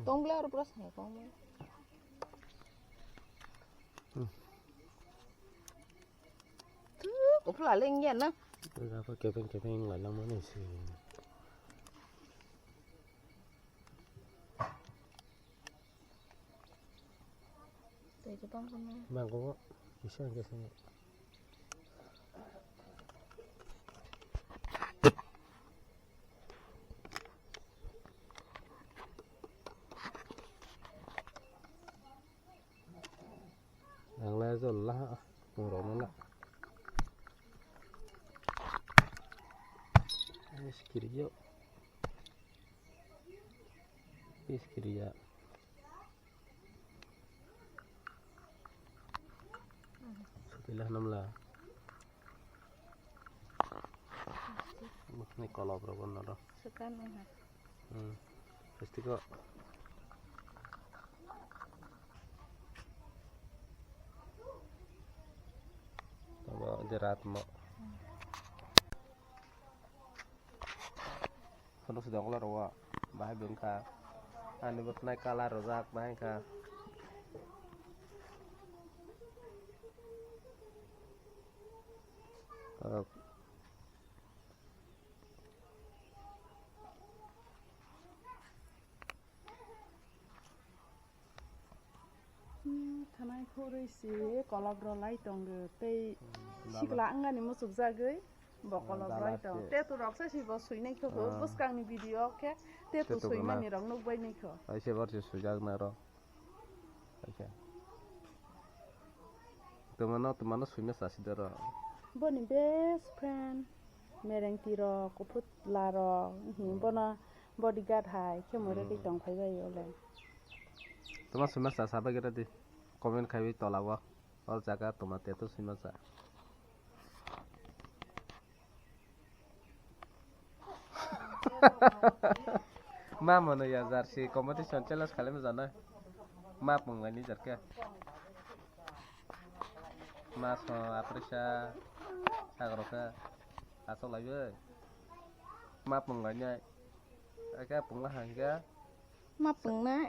Tonglar beras ya kamu. Tuh, pula lengnya na. Apa kepeng lah lama nih sih. Tuh bang kamu. Bang kok bisa nggak sih? Yang lain tu lah, pengorban lah. Ini sekiriya, ini sekiriya. Sekilah 6 lah. Ini kalau berapa nara? Sekarang ya. Pasti kok. Coba jerat mau. Kalau sudah keluar wah, bahaya bengkak. Ini buat naik kalah rozak bahaya kah? Tanai khori si kolab rolai tong ge tei sikla anga ni musuk jagai bo kolab rolai tong te tu rok sa si bo suinai kho bus kang ni video ke te tu suima ni rong nok bai nei kho ai se bar se sujag na ro acha temana suime sa si daro bo ni best friend mereng ti ro koput la ro hi bona bodyguard hai ke more ki tong phai bai ole তোমার সুইমার চা চাবা গেটা দি কমেন্ট খাবি তলাব আর জায়গা তোমার তেতো সুইমার চা মা মনে ইয়া জার্সি কম্পিটিশন চ্যালেঞ্জ খালে জানা মা পঙ্গানি জারকে মা স আপ্রেসা সাগরকা আসল লাইবে মা পঙ্গানি আকা পঙ্গা হাঙ্গা Mapeng na.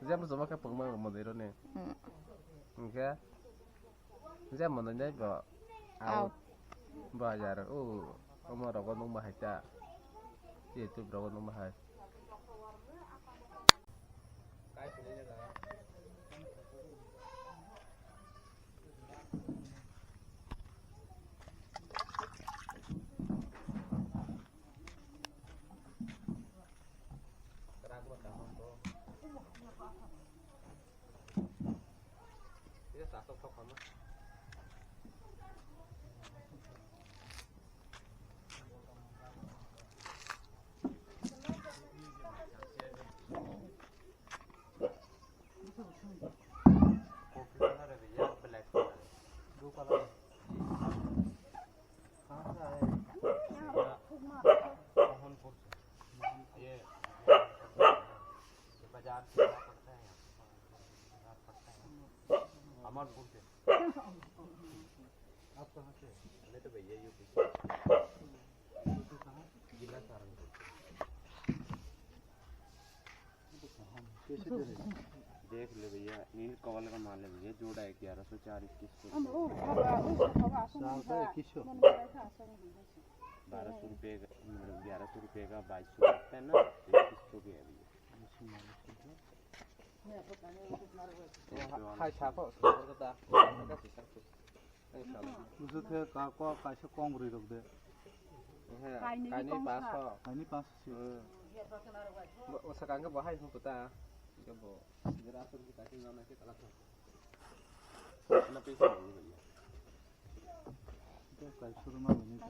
Jam sama ka pengmang modero ne. Enggak. Jam mana nya ba. Out. Bajar. Kamu rawan nung mahita. Itu rawan nung mahai. Kai sini nya lah. आप कहाँ से? मैं तो भैया यूपी से। जिला सहारनपुर। देख ले भैया, नील कवल का माल है भैया, जोड़ा है 1104 2100। 1200 रुपये का 2200 लगता है ना, 2100 भी है भैया। हाय छापो कोलकाता का सिस्टम मुझे थे का कैसे कांग्रेस रख दे कानी पास वो सकांगे बाहर हो पता है वो जरा सुन के कैसे जाना है तलाश ना पैसे नहीं भैया तो कल शुरू में नहीं था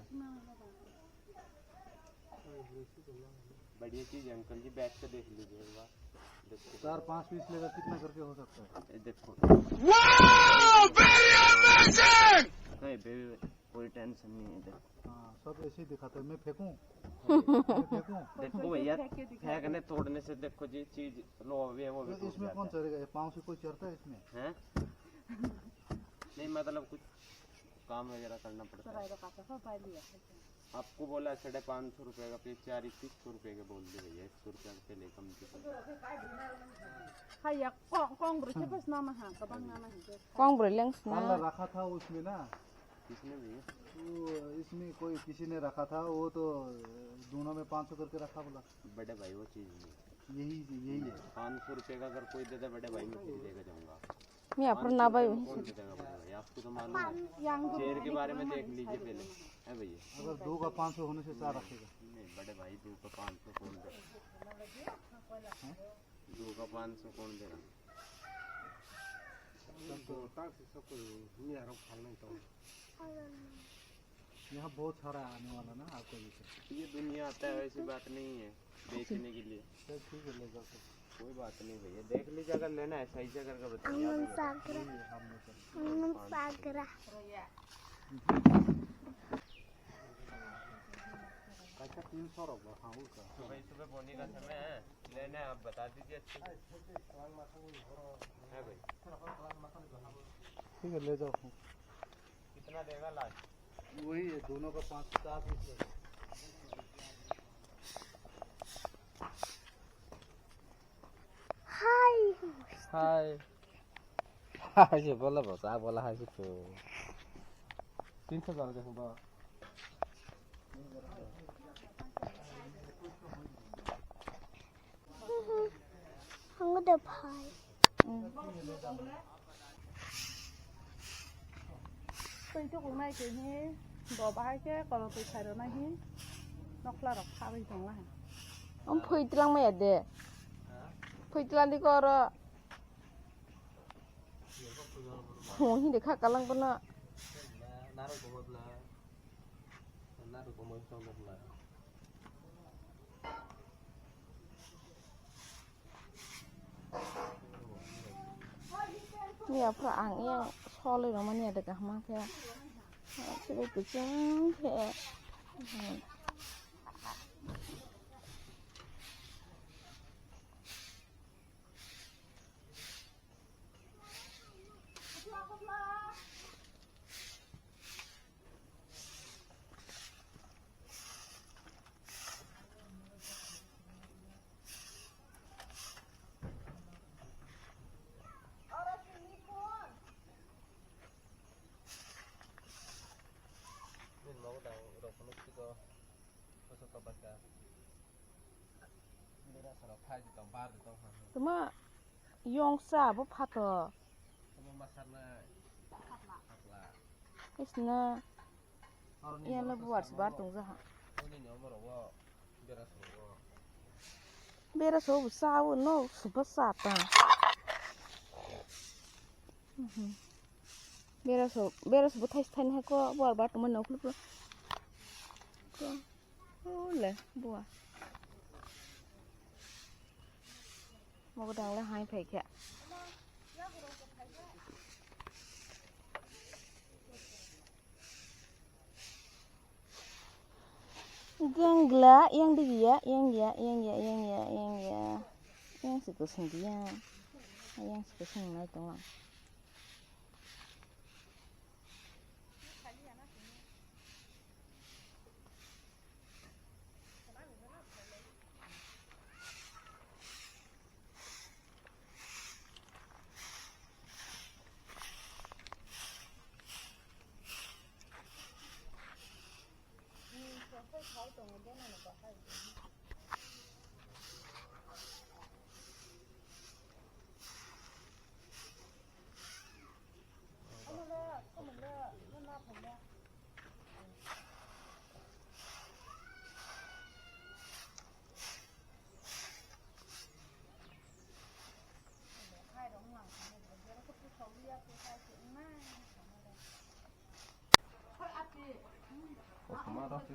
बढ़िया चीज अंकल जी बैठ के देख लीजिए एक बार 4-5 पीस लेगा कितना करके हो सकता है देखो वाओ वेरी अमेजिंग नहीं बेबी कोई टेंशन नहीं है इधर। हाँ सब ऐसे ही दिखाते हैं। मैं फेंकूं मैं फेंकूं देखो भैया फेंकने तोड़ने से देखो जी चीज लो भी है वो भी टूट इसमें जाता कौन चढ़ेगा? ये पाँव से कोई चढ़ता है इसमें? है नहीं मतलब कुछ काम वगैरह करना पड़ता है। आपको बोला 550 रुपए का पीस 400 रुपए के बोल दे भैया 100 रुपया के ले कम हाँ या कांग्रेस के पास नाम है कबांग नाम है Kong brilliant पाला na. रखा था उसमें ना, किसने भैया वो इसमें कोई किसी ने रखा था, वो तो दोनों में 500 करके रखा बोला। बड़े भाई वो चीज नहीं यही है 500 रुपए का अगर कोई दे दे बड़े भाई मैं फिर लेकर जाऊंगा। Mi apur na ba yun. कौन दे देगा बड़े भाई आपको तो मालूम है शेर के बारे में देख लीजिए पहले है भैया। अगर 2 का 500 होने से 4 रखेगा। नहीं बड़े भाई 2 का 500 कौन दे 2 का 500 कौन देगा। यहाँ बहुत सारा आने वाला ना आपको जैसे। ये दुनिया आता है ऐसी बात नहीं है बेचने के लिए। चल ठीक है ले जाओ। कोई बात नहीं भैया देख लीजिए अगर लेना है सही से करके बताइए। अच्छा 300 रुपये हाँ उसका। सुबह सुबह बोने का समय है लेना है आप बता दीजिए अच्छे है भाई। ठीक है ले जाओ। कितना देगा लास्ट? वही है दोनों का 5-4 पीस। हाय हाय जी बोला बस आप बोला हाय जी तो 300 कर देखो बा। Không có đẹp hài. tôi cho con này cái như bỏ bài cái còn tôi xài được này hi nó là đọc sao bây giờ là Ông phui tilang mày ade. Phui tilang di koro. Hong hi dekha kalang puna. naruh komod trong được là Mi apur ang yang solid no mani ada kah mak ya. Coba kucing ya. nên mau đầu đầu con nước có số các bạn cả đây là sản phẩm gì tổng ba thì tổng hàng Cuma yong sa bu pato. sama masana là Isna ya la buat sebar tung zaha. ini nomor wa beras wa Bera so bu sawu no super sata. Bera so bu thai thai ha ko bor ba tung no khlup. Ko. Ole bua. Mau đằng là hai phải kẹ. Yang gila, yang dia, yang suka sendiri, yang suka sendiri tu lah. kemana sih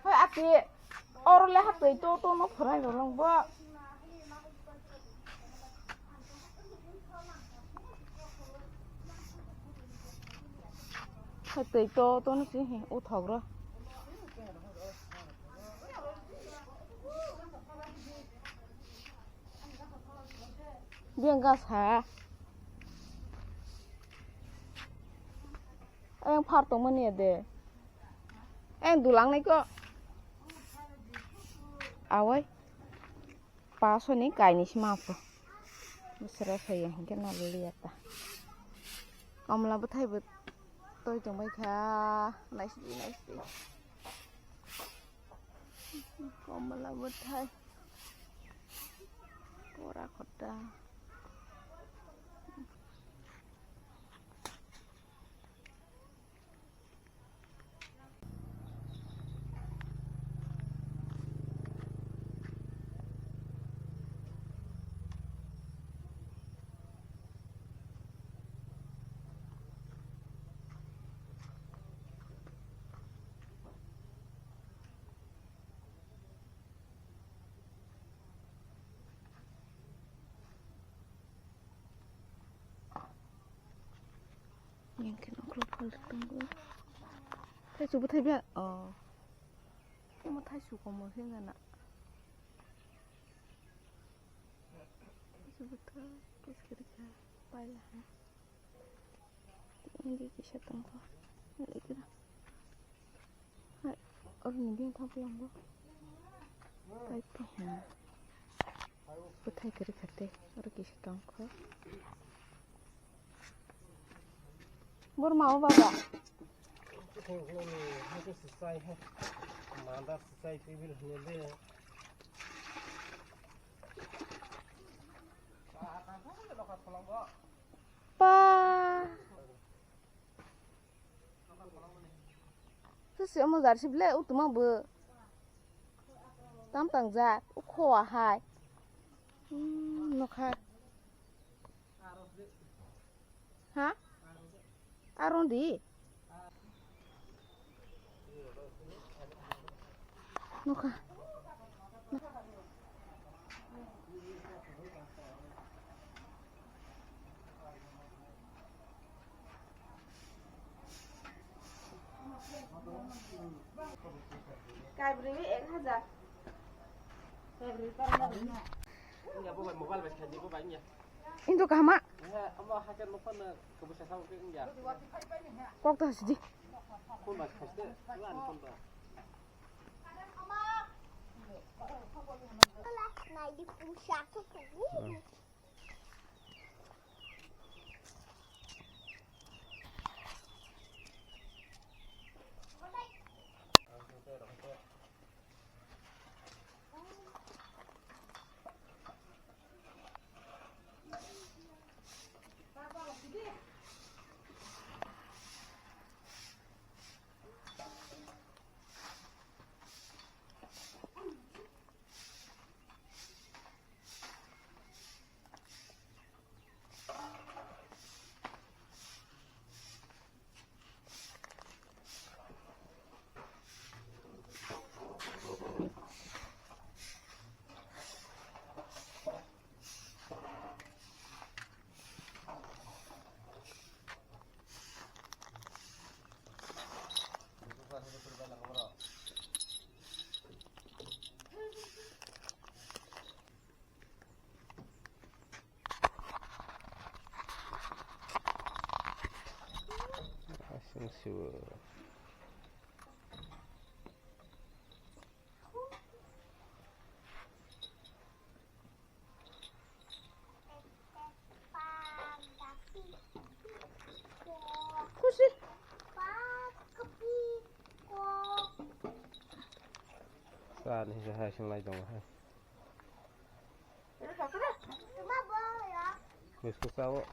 เฮ้ยอาทิออร์เลยฮัตเลยโตนกพรายลงบ่ฮัตเลยโตนกสิโอ้ถอกrồi biếng gà xả em phát tông mình để em đủ lắng này cơ áo ấy pa số này cái này mà po besar saya hingga nalu lihat ta kamu lah betul betul tôi chẳng bay kha nice đi kamu lah betul ora kota yang kena kelopal tunggu. Saya coba tanya biar, kamu tanya suka mau sih nggak nak? Coba terus kerja, payah. Ini kisah tunggu, ini kita. Hai, orang ini yang tahu yang bu, baik ya. Betul kerja, orang kisah tunggu. Bur mau bapak? Pa. Terus mau dari sebelah itu mah be. Tam tang zat, ukho hai. Nok hai. Hah? Arondi. Nuka. Cái bری ấy hết rồi. Cái bری con nó đi. Nhà bố mày mobile bạch gì bố bánh nhỉ? Itu kama. Ông bảo hai chân một phần cứ bớt sao cái nhà. Kok tuh sih? Con bạch khách đấy, cứ ăn con đó. Này đi cùng sạc cho cả sure. Kusi. Saan thì hai sang lại dòng hai. Wis ku sao.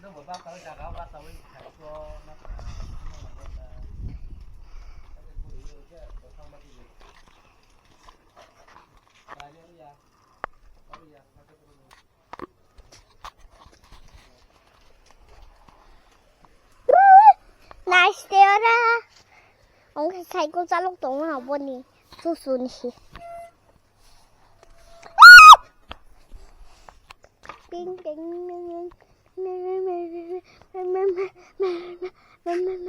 nó một bác tới nhà cáo bác tới thầy cho nó Nice ra. Ông thầy cô giáo lúc tổng học bọn đi. Chú xuân xì. Ding ding.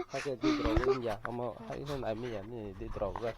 Hay cái đi draw lên ya, ông hay nó này mới ya, đi draw ra.